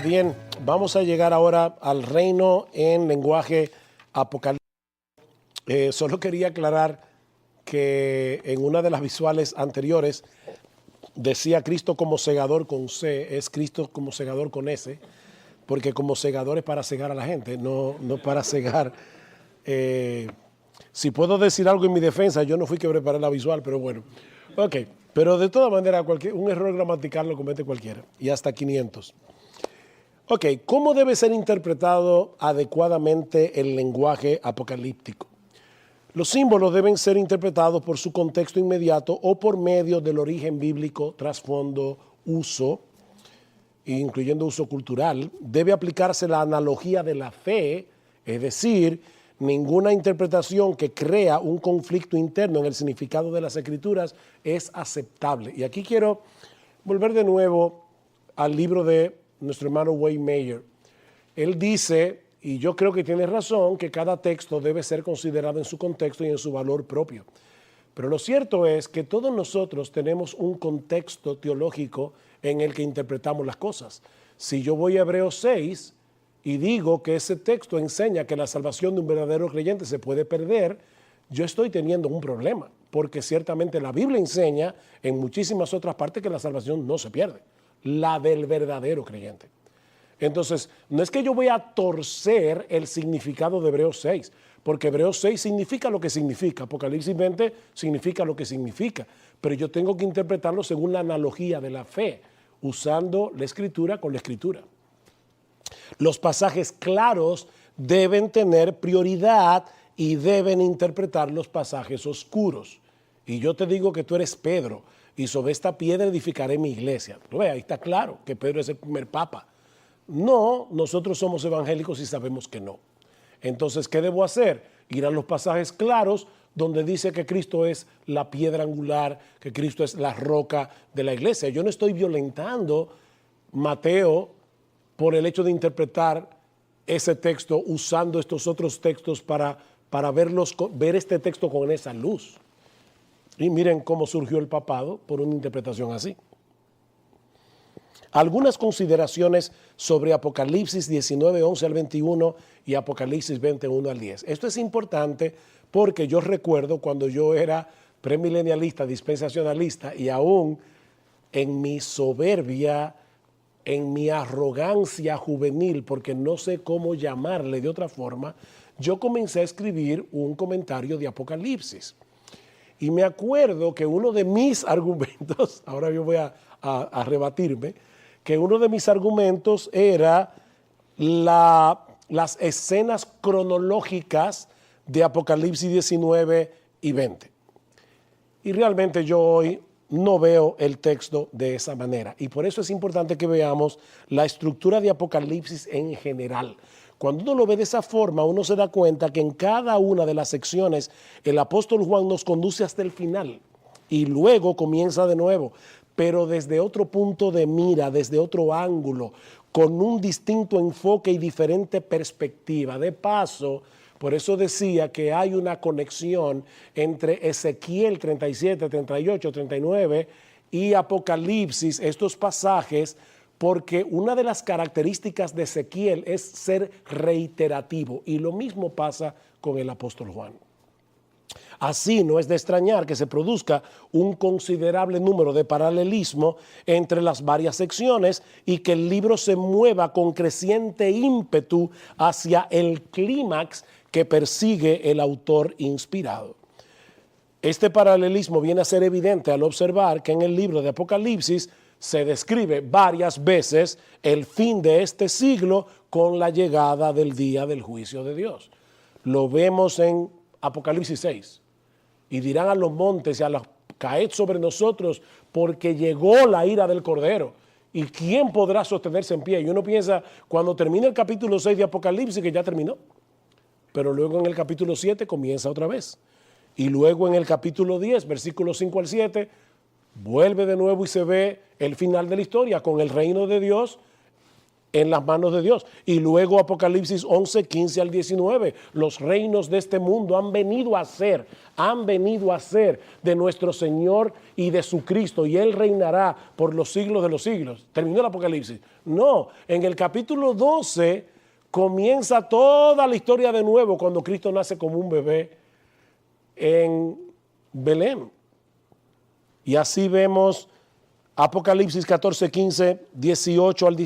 Bien, vamos a llegar ahora al reino en lenguaje apocalíptico. Solo quería aclarar que en una de las visuales anteriores decía Cristo como segador con C, es Cristo como segador con S, porque como segador es para cegar a la gente, no para cegar. Si puedo decir algo en mi defensa, yo no fui que preparé la visual, pero bueno. Ok, pero de todas maneras, un error gramatical lo comete cualquiera, y hasta 500. Ok, ¿cómo debe ser interpretado adecuadamente el lenguaje apocalíptico? Los símbolos deben ser interpretados por su contexto inmediato o por medio del origen bíblico, trasfondo, uso, incluyendo uso cultural. Debe aplicarse la analogía de la fe, es decir, ninguna interpretación que crea un conflicto interno en el significado de las escrituras es aceptable. Y aquí quiero volver de nuevo al libro de nuestro hermano Wayne Mayer. Él dice, y yo creo que tiene razón, que cada texto debe ser considerado en su contexto y en su valor propio. Pero lo cierto es que todos nosotros tenemos un contexto teológico en el que interpretamos las cosas. Si yo voy a Hebreos 6 y digo que ese texto enseña que la salvación de un verdadero creyente se puede perder, yo estoy teniendo un problema, porque ciertamente la Biblia enseña en muchísimas otras partes que la salvación no se pierde, la del verdadero creyente. Entonces, no es que yo voy a torcer el significado de Hebreos 6, porque Hebreos 6 significa lo que significa, Apocalipsis 20 significa lo que significa, pero yo tengo que interpretarlo según la analogía de la fe, usando la Escritura con la Escritura. Los pasajes claros deben tener prioridad y deben interpretar los pasajes oscuros. Y yo te digo que tú eres Pedro, y sobre esta piedra edificaré mi iglesia. Ahí está claro que Pedro es el primer papa. No, nosotros somos evangélicos y sabemos que no. Entonces, ¿qué debo hacer? Ir a los pasajes claros donde dice que Cristo es la piedra angular, que Cristo es la roca de la iglesia. Yo no estoy violentando Mateo por el hecho de interpretar ese texto usando estos otros textos para ver este texto con esa luz. Y miren cómo surgió el papado por una interpretación así. Algunas consideraciones sobre Apocalipsis 19, 11 al 21 y Apocalipsis 21 al 10. Esto es importante porque yo recuerdo cuando yo era premilenialista, dispensacionalista, y aún en mi soberbia, en mi arrogancia juvenil, porque no sé cómo llamarle de otra forma, yo comencé a escribir un comentario de Apocalipsis. Y me acuerdo que uno de mis argumentos, ahora yo voy a rebatirme, que uno de mis argumentos era las escenas cronológicas de Apocalipsis 19 y 20. Y realmente yo hoy no veo el texto de esa manera. Y por eso es importante que veamos la estructura de Apocalipsis en general. Cuando uno lo ve de esa forma, uno se da cuenta que en cada una de las secciones el apóstol Juan nos conduce hasta el final y luego comienza de nuevo, pero desde otro punto de mira, desde otro ángulo, con un distinto enfoque y diferente perspectiva. De paso, por eso decía que hay una conexión entre Ezequiel 37, 38, 39 y Apocalipsis, estos pasajes, porque una de las características de Ezequiel es ser reiterativo, y lo mismo pasa con el apóstol Juan. Así no es de extrañar que se produzca un considerable número de paralelismo entre las varias secciones y que el libro se mueva con creciente ímpetu hacia el clímax que persigue el autor inspirado. Este paralelismo viene a ser evidente al observar que en el libro de Apocalipsis se describe varias veces el fin de este siglo con la llegada del día del juicio de Dios. Lo vemos en Apocalipsis 6. Y dirán a los montes y a los caed sobre nosotros porque llegó la ira del Cordero. ¿Y quién podrá sostenerse en pie? Y uno piensa, cuando termina el capítulo 6 de Apocalipsis, que ya terminó. Pero luego en el capítulo 7 comienza otra vez. Y luego en el capítulo 10, versículos 5 al 7, vuelve de nuevo y se ve el final de la historia con el reino de Dios en las manos de Dios. Y luego Apocalipsis 11, 15 al 19. Los reinos de este mundo han venido a ser de nuestro Señor y de su Cristo, y Él reinará por los siglos de los siglos. ¿Terminó el Apocalipsis? No, en el capítulo 12 comienza toda la historia de nuevo cuando Cristo nace como un bebé en Belén. Y así vemos Apocalipsis 14, 15, 18 al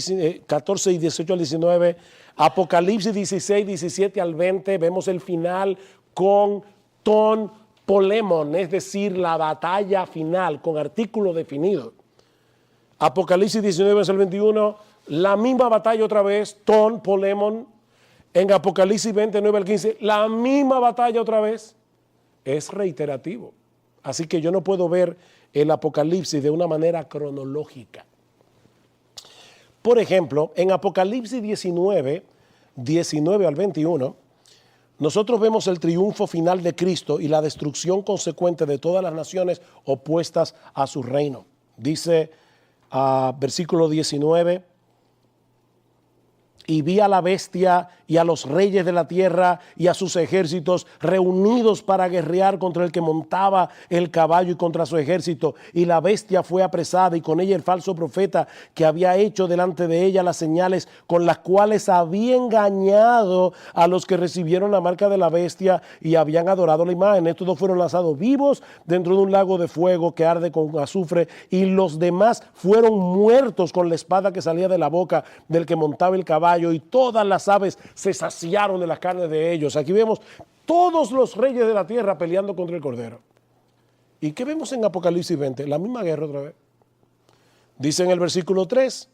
14 y 18 al 19, Apocalipsis 16, 17 al 20, vemos el final con ton polemon, es decir, la batalla final con artículo definido. Apocalipsis 19 al 21, la misma batalla otra vez, ton polemon. En Apocalipsis 29 al 15, la misma batalla otra vez. Es reiterativo. Así que yo no puedo ver el Apocalipsis de una manera cronológica. Por ejemplo, en Apocalipsis 19, 19 al 21, nosotros vemos el triunfo final de Cristo y la destrucción consecuente de todas las naciones opuestas a su reino. Dice versículo 19, y vi a la bestia y a los reyes de la tierra y a sus ejércitos reunidos para guerrear contra el que montaba el caballo y contra su ejército. Y la bestia fue apresada y con ella el falso profeta que había hecho delante de ella las señales con las cuales había engañado a los que recibieron la marca de la bestia y habían adorado la imagen. Estos dos fueron lanzados vivos dentro de un lago de fuego que arde con azufre, y los demás fueron muertos con la espada que salía de la boca del que montaba el caballo, y todas las aves se saciaron de las carnes de ellos. Aquí vemos todos los reyes de la tierra peleando contra el Cordero. ¿Y qué vemos en Apocalipsis 20? La misma guerra otra vez. Dice en el versículo 3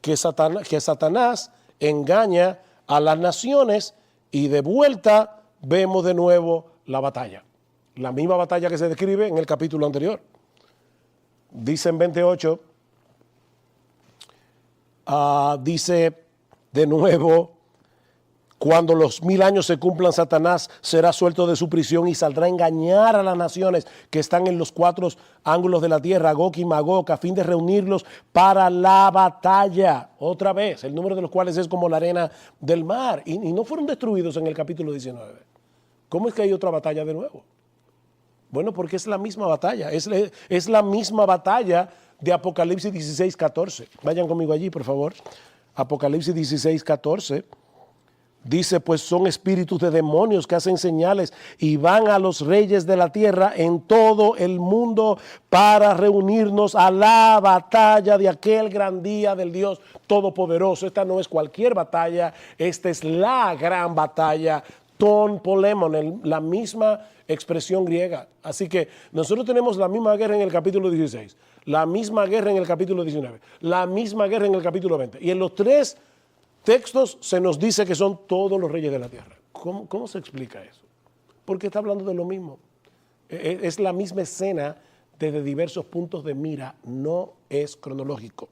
que Satanás engaña a las naciones, y de vuelta vemos de nuevo la batalla. La misma batalla que se describe en el capítulo anterior. Dice en 28, dice de nuevo, cuando los 1000 años se cumplan, Satanás será suelto de su prisión y saldrá a engañar a las naciones que están en los 4 ángulos de la tierra, Gog y Magog, a fin de reunirlos para la batalla. Otra vez, el número de los cuales es como la arena del mar. Y no fueron destruidos en el capítulo 19. ¿Cómo es que hay otra batalla de nuevo? Bueno, porque es la misma batalla. Es la misma batalla de Apocalipsis 16, 14. Vayan conmigo allí, por favor. Apocalipsis 16, 14, dice, pues son espíritus de demonios que hacen señales y van a los reyes de la tierra en todo el mundo para reunirnos a la batalla de aquel gran día del Dios Todopoderoso. Esta no es cualquier batalla, esta es la gran batalla, ton polemon, la misma expresión griega. Así que nosotros tenemos la misma guerra en el capítulo 16, la misma guerra en el capítulo 19, la misma guerra en el capítulo 20. Y en los 3 textos se nos dice que son todos los reyes de la tierra. ¿Cómo se explica eso? Porque está hablando de lo mismo. Es la misma escena desde diversos puntos de mira, no es cronológico.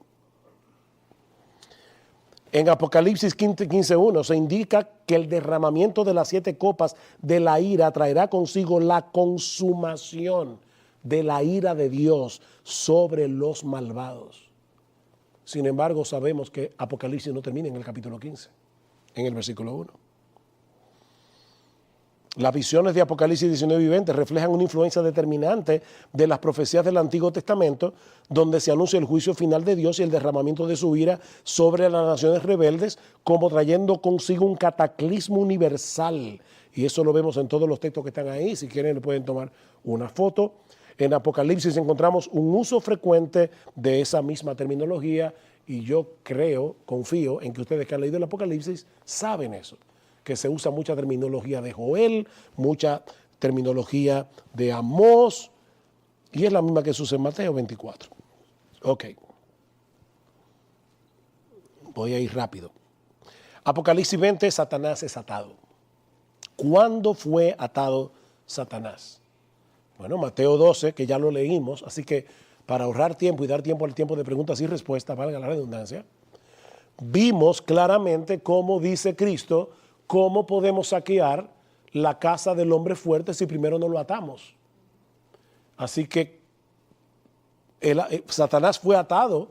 En Apocalipsis 15:1 se indica que el derramamiento de las 7 copas de la ira traerá consigo la consumación de la ira de Dios sobre los malvados. Sin embargo, sabemos que Apocalipsis no termina en el capítulo 15, en el versículo 1. Las visiones de Apocalipsis 19 y 20 reflejan una influencia determinante de las profecías del Antiguo Testamento, donde se anuncia el juicio final de Dios y el derramamiento de su ira sobre las naciones rebeldes, como trayendo consigo un cataclismo universal. Y eso lo vemos en todos los textos que están ahí. Si quieren, le pueden tomar una foto. En Apocalipsis encontramos un uso frecuente de esa misma terminología, y yo confío en que ustedes que han leído el Apocalipsis saben eso, que se usa mucha terminología de Joel, mucha terminología de Amós, y es la misma que se usa en Mateo 24. Ok. Voy a ir rápido. Apocalipsis 20, Satanás es atado. ¿Cuándo fue atado Satanás? Bueno, Mateo 12, que ya lo leímos, así que para ahorrar tiempo y dar tiempo al tiempo de preguntas y respuestas, valga la redundancia, vimos claramente cómo dice Cristo, cómo podemos saquear la casa del hombre fuerte si primero no lo atamos. Así que Satanás fue atado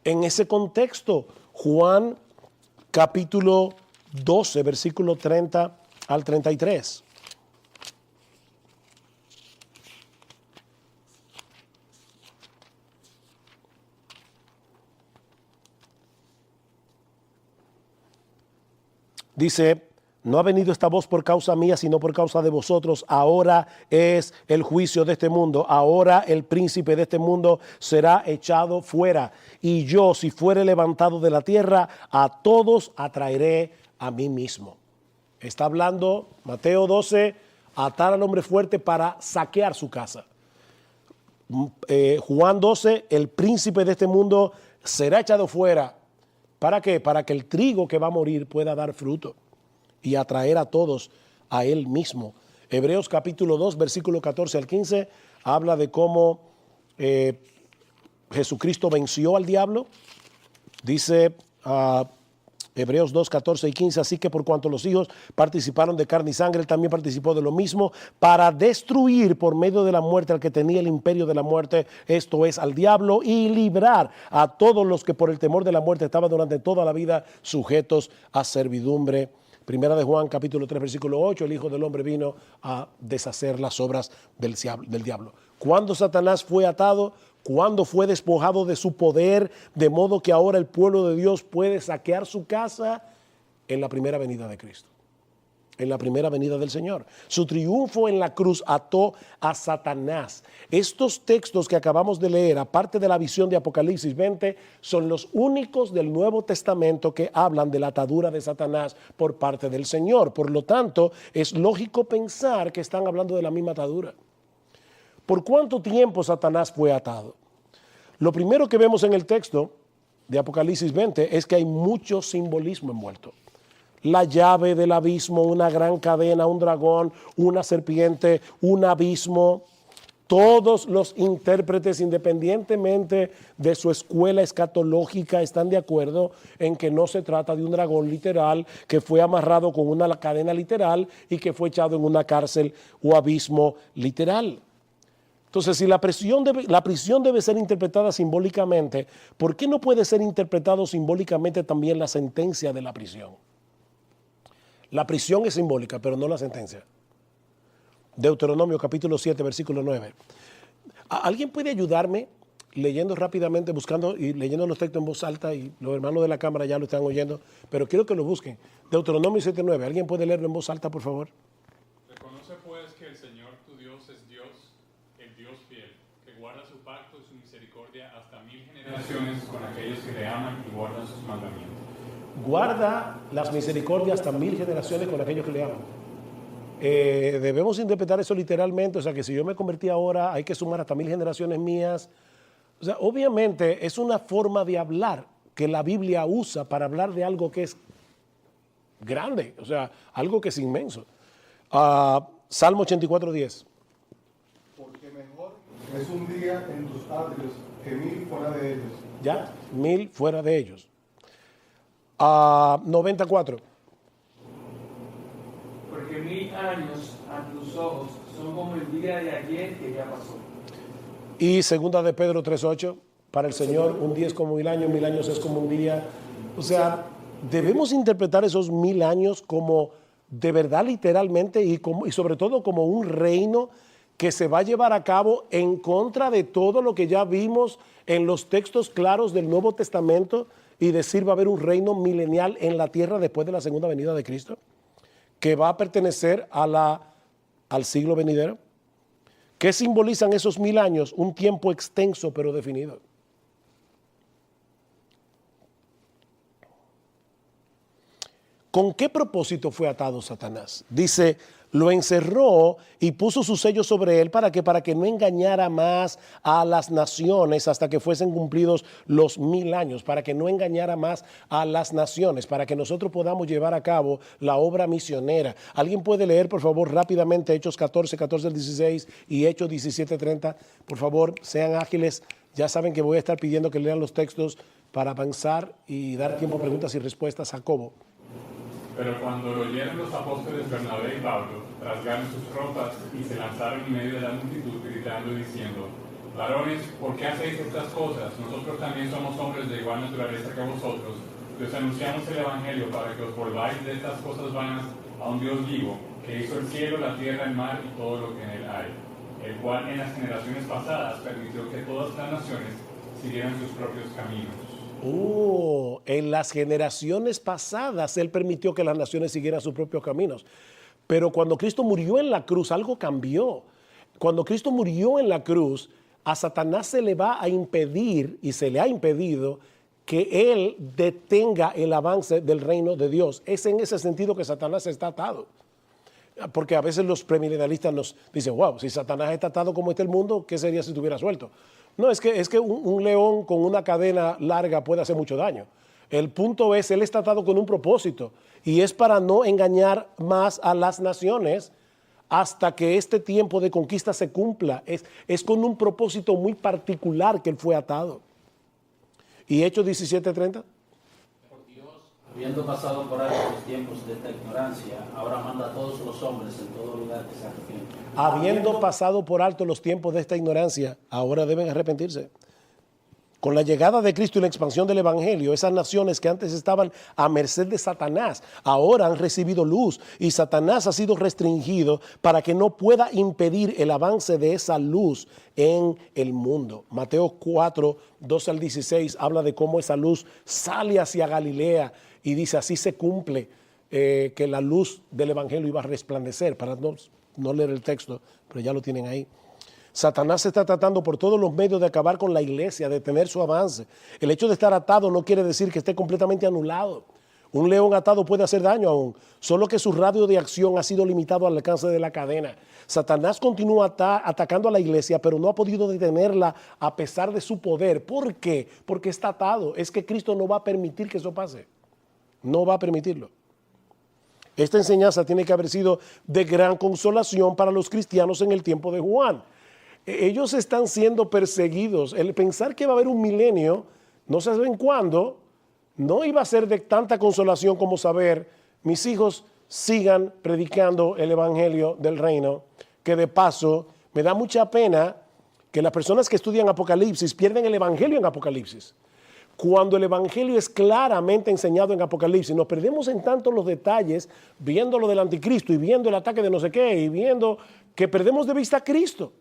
en ese contexto. Juan capítulo 12, versículo 30 al 33. Dice, no ha venido esta voz por causa mía, sino por causa de vosotros. Ahora es el juicio de este mundo. Ahora el príncipe de este mundo será echado fuera. Y yo, si fuere levantado de la tierra, a todos atraeré a mí mismo. Está hablando Mateo 12, atar al hombre fuerte para saquear su casa. Juan 12, el príncipe de este mundo será echado fuera. ¿Para qué? Para que el trigo que va a morir pueda dar fruto y atraer a todos a él mismo. Hebreos capítulo 2, versículo 14 al 15, habla de cómo Jesucristo venció al diablo. Dice Hebreos 2, 14 y 15, así que por cuanto los hijos participaron de carne y sangre, él también participó de lo mismo, para destruir por medio de la muerte al que tenía el imperio de la muerte, esto es, al diablo, y librar a todos los que por el temor de la muerte estaban durante toda la vida sujetos a servidumbre. Primera de Juan, capítulo 3, versículo 8, el Hijo del Hombre vino a deshacer las obras del diablo. Cuando Satanás fue atado, cuando fue despojado de su poder, de modo que ahora el pueblo de Dios puede saquear su casa, en la primera venida de Cristo, en la primera venida del Señor. Su triunfo en la cruz ató a Satanás. Estos textos que acabamos de leer, aparte de la visión de Apocalipsis 20, son los únicos del Nuevo Testamento que hablan de la atadura de Satanás por parte del Señor. Por lo tanto, es lógico pensar que están hablando de la misma atadura. ¿Por cuánto tiempo Satanás fue atado? Lo primero que vemos en el texto de Apocalipsis 20 es que hay mucho simbolismo envuelto. La llave del abismo, una gran cadena, un dragón, una serpiente, un abismo. Todos los intérpretes, independientemente de su escuela escatológica, están de acuerdo en que no se trata de un dragón literal que fue amarrado con una cadena literal y que fue echado en una cárcel o abismo literal. Entonces, si la prisión debe ser interpretada simbólicamente, ¿por qué no puede ser interpretado simbólicamente también la sentencia de la prisión? La prisión es simbólica, pero no la sentencia. Deuteronomio capítulo 7, versículo 9. ¿Alguien puede ayudarme leyendo rápidamente, buscando y leyendo los textos en voz alta? Y los hermanos de la cámara ya lo están oyendo, pero quiero que lo busquen. Deuteronomio 7, 9. ¿Alguien puede leerlo en voz alta, por favor? Reconoce pues que el Señor tu Dios es Dios, el Dios fiel, que guarda su pacto y su misericordia hasta 1000 generaciones con aquellos que le aman y guardan sus mandamientos. Guarda las misericordias hasta 1000 generaciones con aquellos que le aman. Debemos interpretar eso literalmente, o sea que si yo me convertí ahora hay que sumar hasta 1000 generaciones mías. O sea, obviamente es una forma de hablar que la Biblia usa para hablar de algo que es grande, o sea, algo que es inmenso. Salmo 84, 10. Porque mejor es un día en tus atrios que 1000 fuera de ellos. Ya, 1000 fuera de ellos. 94. Porque 1000 años a tus ojos son como el día de ayer que ya pasó. Y segunda de Pedro 3:8, para el Señor un día es como 1000 años, 1000 años es como un día. O sea, debemos interpretar esos 1000 años como de verdad literalmente y sobre todo como un reino que se va a llevar a cabo en contra de todo lo que ya vimos en los textos claros del Nuevo Testamento, y decir va a haber un reino milenial en la tierra después de la segunda venida de Cristo, que va a pertenecer al siglo venidero. ¿Qué simbolizan esos 1000 años? Un tiempo extenso pero definido. ¿Con qué propósito fue atado Satanás? Dice, lo encerró y puso su sello sobre él para que no engañara más a las naciones hasta que fuesen cumplidos los 1000 años, para que no engañara más a las naciones, para que nosotros podamos llevar a cabo la obra misionera. ¿Alguien puede leer, por favor, rápidamente Hechos 14, 14 al 16 y Hechos 17, 30? Por favor, sean ágiles. Ya saben que voy a estar pidiendo que lean los textos para avanzar y dar tiempo a preguntas y respuestas. Jacobo. Pero cuando lo oyeron los apóstoles Bernabé y Pablo, rasgaron sus ropas y se lanzaron en medio de la multitud gritando y diciendo, varones, ¿por qué hacéis estas cosas? Nosotros también somos hombres de igual naturaleza que vosotros, les anunciamos el Evangelio para que os volváis de estas cosas vanas a un Dios vivo, que hizo el cielo, la tierra, el mar y todo lo que en él hay, el cual en las generaciones pasadas permitió que todas las naciones siguieran sus propios caminos. En las generaciones pasadas Él permitió que las naciones siguieran sus propios caminos. Pero cuando Cristo murió en la cruz, algo cambió. Cuando Cristo murió en la cruz, a Satanás se le va a impedir, y se le ha impedido, que Él detenga el avance del reino de Dios. Es en ese sentido que Satanás está atado. Porque a veces los premilenialistas nos dicen, wow, si Satanás está atado como está el mundo, ¿qué sería si estuviera suelto? No, es que un león con una cadena larga puede hacer mucho daño. El punto es, él está atado con un propósito, y es para no engañar más a las naciones hasta que este tiempo de conquista se cumpla. Es con un propósito muy particular que él fue atado. ¿Y Hechos 17:30? Habiendo pasado por alto los tiempos de esta ignorancia, ahora manda a todos los hombres en todo lugar que se arrepientan. Habiendo pasado por alto los tiempos de esta ignorancia, ahora deben arrepentirse. Con la llegada de Cristo y la expansión del Evangelio, esas naciones que antes estaban a merced de Satanás, ahora han recibido luz, y Satanás ha sido restringido para que no pueda impedir el avance de esa luz en el mundo. Mateo 4, 12 al 16 habla de cómo esa luz sale hacia Galilea, y dice, así se cumple que la luz del Evangelio iba a resplandecer. Para no leer el texto, pero ya lo tienen ahí. Satanás está tratando por todos los medios de acabar con la iglesia, de detener su avance. El hecho de estar atado no quiere decir que esté completamente anulado. Un león atado puede hacer daño aún, solo que su radio de acción ha sido limitado al alcance de la cadena. Satanás continúa atacando a la iglesia, pero no ha podido detenerla a pesar de su poder. ¿Por qué? Porque está atado. Es que Cristo no va a permitir que eso pase. No va a permitirlo. Esta enseñanza tiene que haber sido de gran consolación para los cristianos en el tiempo de Juan. Ellos están siendo perseguidos. El pensar que va a haber un milenio, no se sabe en cuándo, no iba a ser de tanta consolación como saber, mis hijos sigan predicando el evangelio del reino, que de paso me da mucha pena que las personas que estudian Apocalipsis pierden el evangelio en Apocalipsis. Cuando el evangelio es claramente enseñado en Apocalipsis, nos perdemos en tanto los detalles, viendo lo del anticristo y viendo el ataque de no sé qué, y viendo que perdemos de vista a Cristo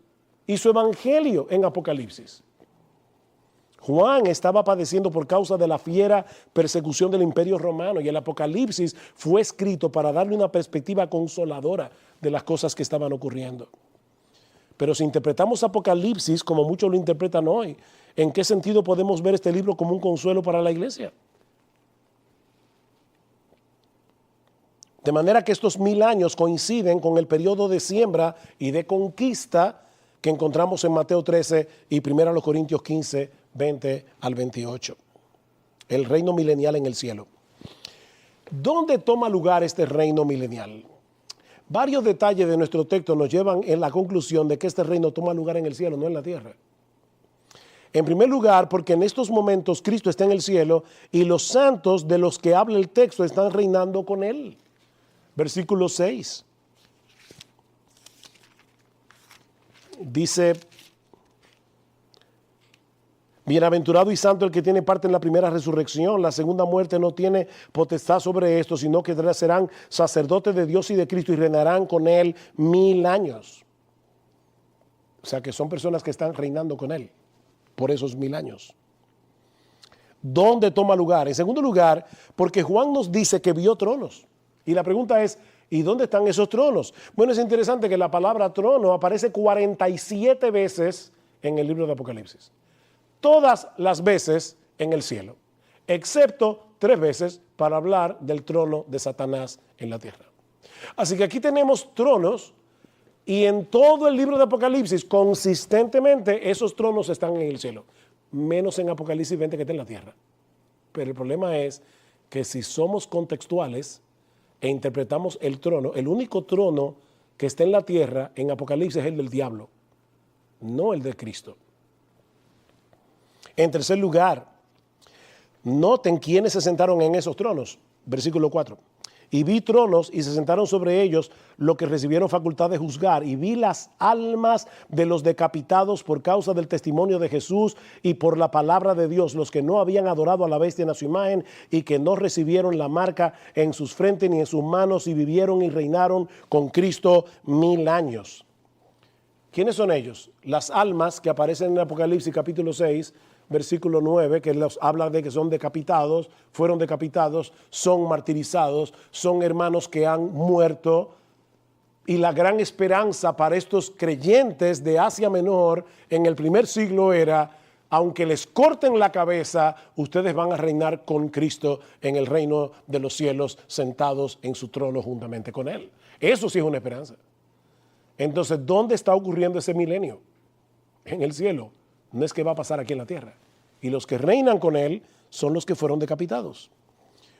y su evangelio en Apocalipsis. Juan estaba padeciendo por causa de la fiera persecución del Imperio Romano, y el Apocalipsis fue escrito para darle una perspectiva consoladora de las cosas que estaban ocurriendo. Pero si interpretamos Apocalipsis como muchos lo interpretan hoy, ¿en qué sentido podemos ver este libro como un consuelo para la iglesia? De manera que estos 1000 años coinciden con el periodo de siembra y de conquista que encontramos en Mateo 13 y 1 Corintios 15, 20 al 28. El reino milenial en el cielo. ¿Dónde toma lugar este reino milenial? Varios detalles de nuestro texto nos llevan en la conclusión de que este reino toma lugar en el cielo, no en la tierra. En primer lugar, porque en estos momentos Cristo está en el cielo y los santos de los que habla el texto están reinando con él. Versículo 6. Dice, bienaventurado y santo el que tiene parte en la primera resurrección. La segunda muerte no tiene potestad sobre esto, sino que serán sacerdotes de Dios y de Cristo y reinarán con él 1000 años. O sea que son personas que están reinando con él por esos 1000 años. ¿Dónde toma lugar? En segundo lugar, porque Juan nos dice que vio tronos. Y la pregunta es, ¿y dónde están esos tronos? Bueno, es interesante que la palabra trono aparece 47 veces en el libro de Apocalipsis. Todas las veces en el cielo, excepto 3 veces para hablar del trono de Satanás en la tierra. Así que aquí tenemos tronos, y en todo el libro de Apocalipsis, consistentemente, esos tronos están en el cielo, menos en Apocalipsis 20 que está en la tierra. Pero el problema es que si somos contextuales e interpretamos el trono, el único trono que está en la tierra en Apocalipsis es el del diablo, no el de Cristo. En tercer lugar, noten quiénes se sentaron en esos tronos. Versículo 4. y vi tronos y se sentaron sobre ellos los que recibieron facultad de juzgar, y vi las almas de los decapitados por causa del testimonio de Jesús y por la palabra de Dios, los que no habían adorado a la bestia en su imagen y que no recibieron la marca en sus frentes ni en sus manos, y vivieron y reinaron con Cristo 1000 años. ¿Quiénes son ellos? Las almas que aparecen en Apocalipsis capítulo 6, versículo 9, que los habla de que son decapitados, fueron decapitados, son martirizados, son hermanos que han muerto. Y la gran esperanza para estos creyentes de Asia Menor en el primer siglo era: aunque les corten la cabeza, ustedes van a reinar con Cristo en el reino de los cielos, sentados en su trono juntamente con Él. Eso sí es una esperanza. Entonces, ¿dónde está ocurriendo ese milenio? En el cielo. No es que va a pasar aquí en la tierra. Y los que reinan con Él son los que fueron decapitados.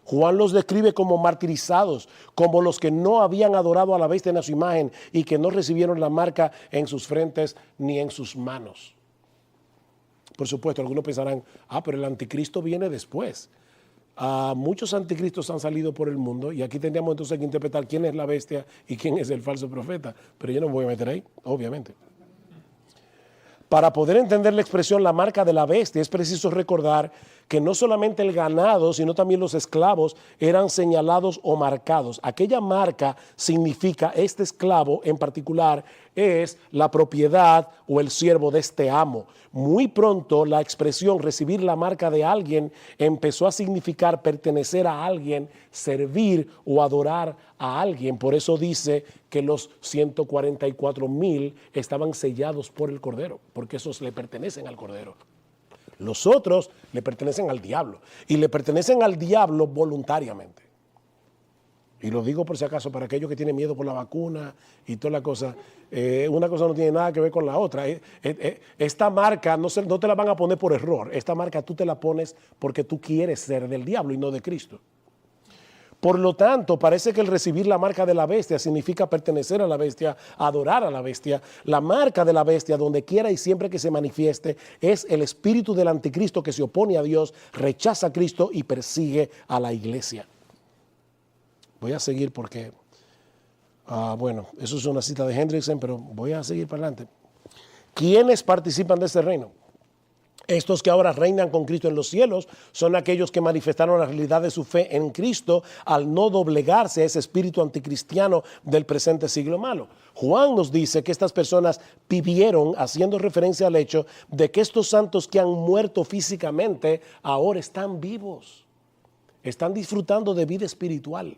Juan los describe como martirizados, como los que no habían adorado a la bestia en su imagen y que no recibieron la marca en sus frentes ni en sus manos. Por supuesto, algunos pensarán, pero el anticristo viene después. Muchos anticristos han salido por el mundo y aquí tendríamos entonces que interpretar quién es la bestia y quién es el falso profeta. Pero yo no me voy a meter ahí, obviamente. Para poder entender la expresión la marca de la bestia, es preciso recordar que no solamente el ganado, sino también los esclavos eran señalados o marcados. Aquella marca significa, este esclavo en particular es la propiedad o el siervo de este amo. Muy pronto la expresión recibir la marca de alguien empezó a significar pertenecer a alguien, servir o adorar a alguien. Por eso dice que los 144,000 estaban sellados por el Cordero, porque esos le pertenecen al Cordero. Los otros le pertenecen al diablo, y le pertenecen al diablo voluntariamente. Y lo digo por si acaso para aquellos que tienen miedo por la vacuna y toda la cosa. Una cosa no tiene nada que ver con la otra. Esta marca no te la van a poner por error. Esta marca tú te la pones porque tú quieres ser del diablo y no de Cristo. Por lo tanto, parece que el recibir la marca de la bestia significa pertenecer a la bestia, adorar a la bestia. La marca de la bestia, donde quiera y siempre que se manifieste, es el espíritu del anticristo que se opone a Dios, rechaza a Cristo y persigue a la iglesia. Voy a seguir porque, eso es una cita de Hendrickson, pero voy a seguir para adelante. ¿Quiénes participan de este reino? Estos que ahora reinan con Cristo en los cielos son aquellos que manifestaron la realidad de su fe en Cristo al no doblegarse a ese espíritu anticristiano del presente siglo malo. Juan nos dice que estas personas vivieron, haciendo referencia al hecho de que estos santos que han muerto físicamente ahora están vivos, están disfrutando de vida espiritual.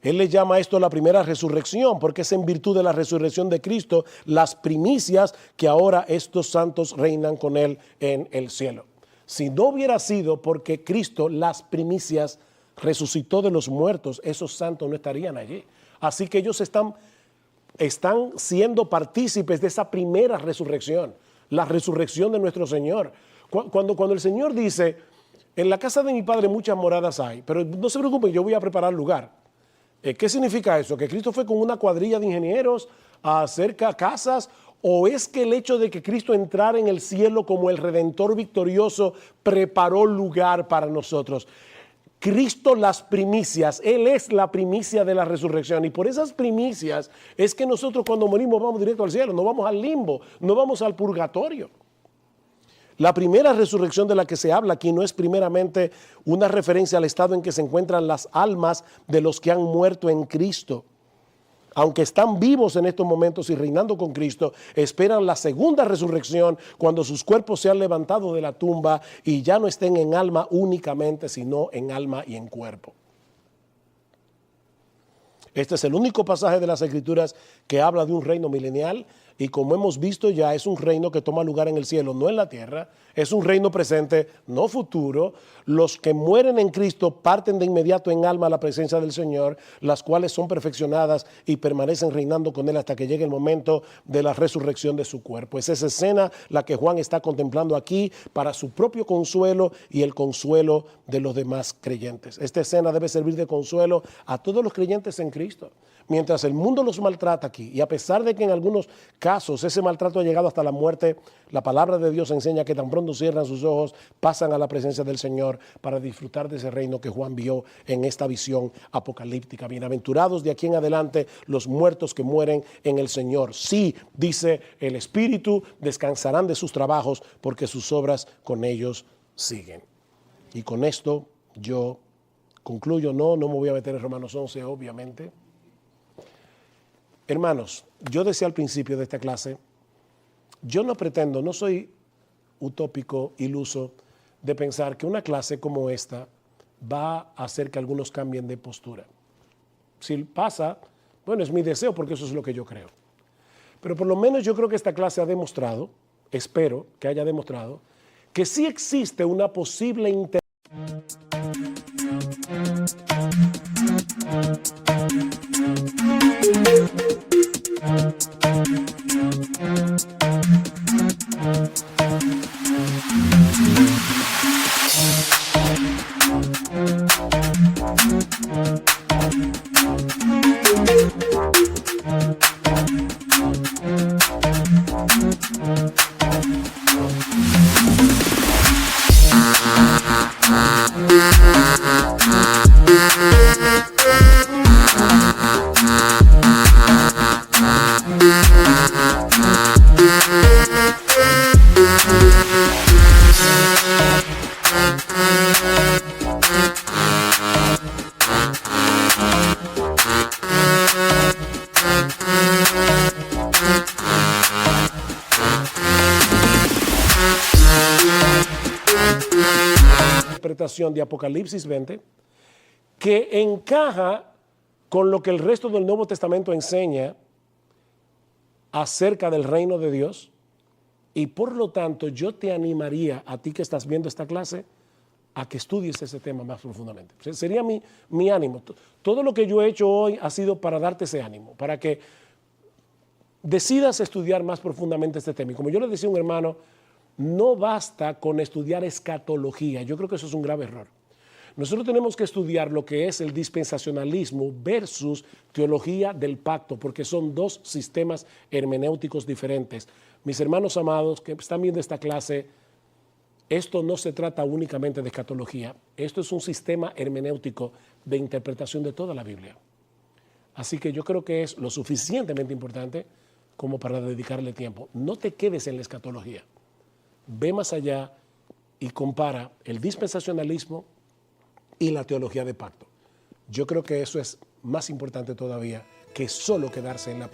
Él le llama a esto la primera resurrección, porque es en virtud de la resurrección de Cristo las primicias que ahora estos santos reinan con Él en el cielo. Si no hubiera sido porque Cristo las primicias resucitó de los muertos, esos santos no estarían allí. Así que ellos están siendo partícipes de esa primera resurrección, la resurrección de nuestro Señor. Cuando el Señor dice, en la casa de mi Padre muchas moradas hay, pero no se preocupen, yo voy a preparar lugar. ¿Qué significa eso? ¿Que Cristo fue con una cuadrilla de ingenieros a hacer casas? ¿O es que el hecho de que Cristo entrara en el cielo como el Redentor victorioso preparó lugar para nosotros? Cristo las primicias, Él es la primicia de la resurrección, y por esas primicias es que nosotros cuando morimos vamos directo al cielo, no vamos al limbo, no vamos al purgatorio. La primera resurrección de la que se habla aquí no es primeramente una referencia al estado en que se encuentran las almas de los que han muerto en Cristo. Aunque están vivos en estos momentos y reinando con Cristo, esperan la segunda resurrección cuando sus cuerpos sean levantados de la tumba y ya no estén en alma únicamente, sino en alma y en cuerpo. Este es el único pasaje de las Escrituras que habla de un reino milenial. Y como hemos visto ya, es un reino que toma lugar en el cielo, no en la tierra. Es un reino presente, no futuro. Los que mueren en Cristo parten de inmediato en alma a la presencia del Señor, las cuales son perfeccionadas y permanecen reinando con Él hasta que llegue el momento de la resurrección de su cuerpo. Es esa escena la que Juan está contemplando aquí para su propio consuelo y el consuelo de los demás creyentes. Esta escena debe servir de consuelo a todos los creyentes en Cristo. mientras el mundo los maltrata aquí, y a pesar de que en algunos casos ese maltrato ha llegado hasta la muerte, la palabra de Dios enseña que tan pronto cierran sus ojos, pasan a la presencia del Señor para disfrutar de ese reino que Juan vio en esta visión apocalíptica. Bienaventurados de aquí en adelante los muertos que mueren en el Señor. Sí, dice el Espíritu, descansarán de sus trabajos porque sus obras con ellos siguen. Y con esto yo concluyo. No me voy a meter en Romanos 11, obviamente. Hermanos, yo decía al principio de esta clase, yo no pretendo, no soy utópico, iluso, de pensar que una clase como esta va a hacer que algunos cambien de postura. Si pasa, bueno, es mi deseo porque eso es lo que yo creo. Pero por lo menos yo creo que esta clase ha demostrado, espero que haya demostrado, que sí existe una posible interpretación de Apocalipsis 20 que encaja con lo que el resto del Nuevo Testamento enseña acerca del reino de Dios, y por lo tanto yo te animaría a ti que estás viendo esta clase a que estudies ese tema más profundamente. Sería mi ánimo. Todo lo que yo he hecho hoy ha sido para darte ese ánimo, para que decidas estudiar más profundamente este tema. Y como yo le decía a un hermano, no basta con estudiar escatología. Yo creo que eso es un grave error. Nosotros tenemos que estudiar lo que es el dispensacionalismo versus teología del pacto, porque son dos sistemas hermenéuticos diferentes. Mis hermanos amados que están viendo esta clase, esto no se trata únicamente de escatología. Esto es un sistema hermenéutico de interpretación de toda la Biblia. Así que yo creo que es lo suficientemente importante como para dedicarle tiempo. No te quedes en la escatología. Ve más allá y compara el dispensacionalismo y la teología de pacto. Yo creo que eso es más importante todavía que solo quedarse en la